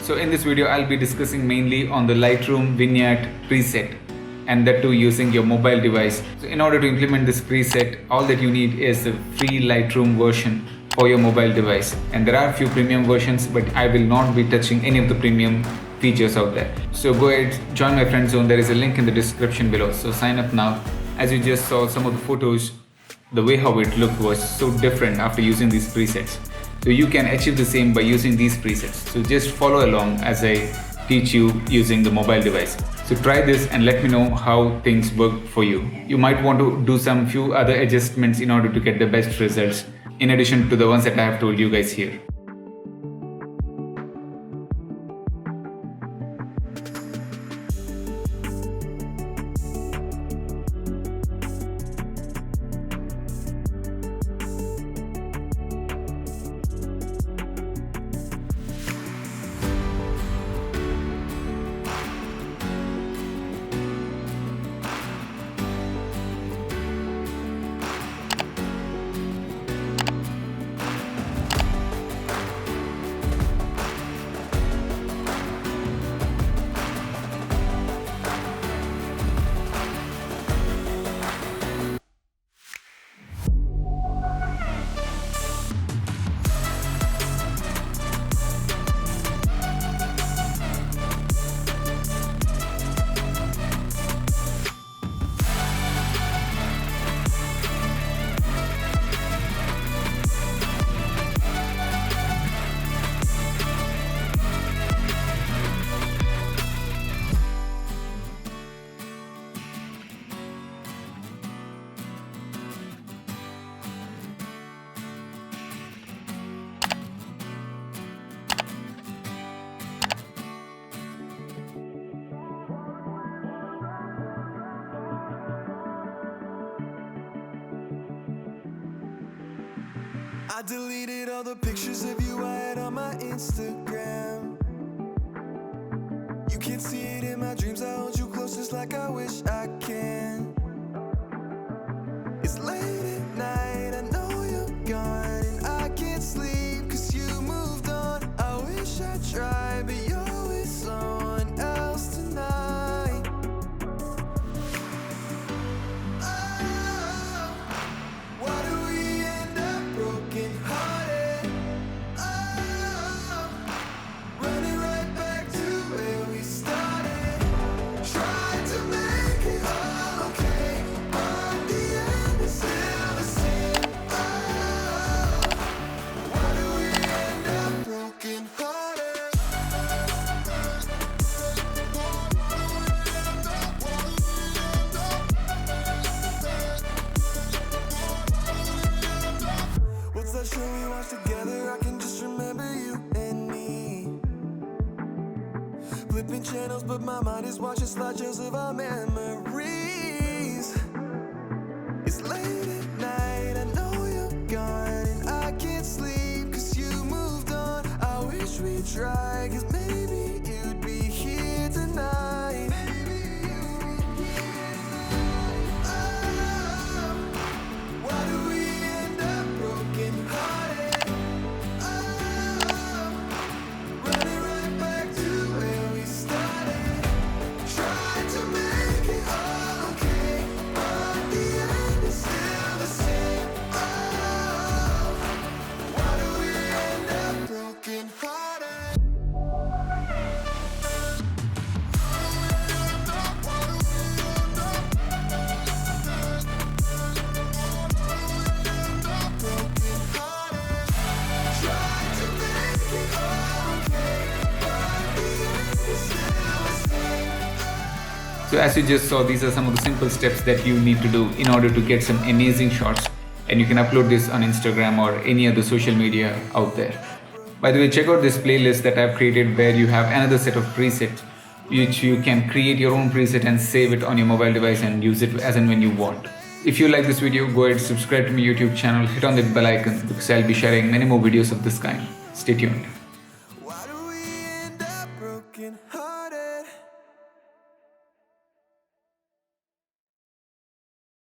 So in this video, I'll be discussing mainly on the Lightroom Vignette preset, and that too using your mobile device. So in order to implement this preset, all that you need is the free Lightroom version for your mobile device. And there are a few premium versions, but I will not be touching any of the premium features out there. So go ahead, join my friend zone. There is a link in the description below. So sign up now. As you just saw some of the photos, the way how it looked was so different after using these presets. So you can achieve the same by using these presets. So just follow along as I teach you using the mobile device. So try this and let me know how things work for you. You might want to do some few other adjustments in order to get the best results, in addition to the ones that I have told you guys here. I deleted all the pictures of you I had on my Instagram. You can't see it in my dreams, I hold you close just like I wish I can. It's late at night, I know you're gone, and I can't sleep cause you moved on. I wish I tried, but you're with someone else tonight. Oh, why do we end up broken hearted? Oh, running right back to where we started. Tried to make it all okay, but the end is still the same. Oh, why do we end up broken hearted? What's that show we watched together? I can just remember you and me. Flipping channels, but my mind is watching slideshows of our memories. It's late at night, I know you're gone, and I can't sleep cause you moved on. I wish we tried, cause maybe you'd be here tonight. Oh, why do we end up broken hearted? Oh, running right back to where we started. Tried to make it all okay, but the end is still the same. Oh, why do we end up broken hearted? Tried to make it all okay, but the end is still the same. So as you just saw, these are some of the simple steps that you need to do in order to get some amazing shots, and you can upload this on Instagram or any other social media out there. By the way, check out this playlist that I've created where you have another set of presets which you can create your own preset and save it on your mobile device and use it as and when you want. If you like this video, go ahead, subscribe to my YouTube channel, hit on the bell icon because I'll be sharing many more videos of this kind. Stay tuned. Why do we end up broken hearted?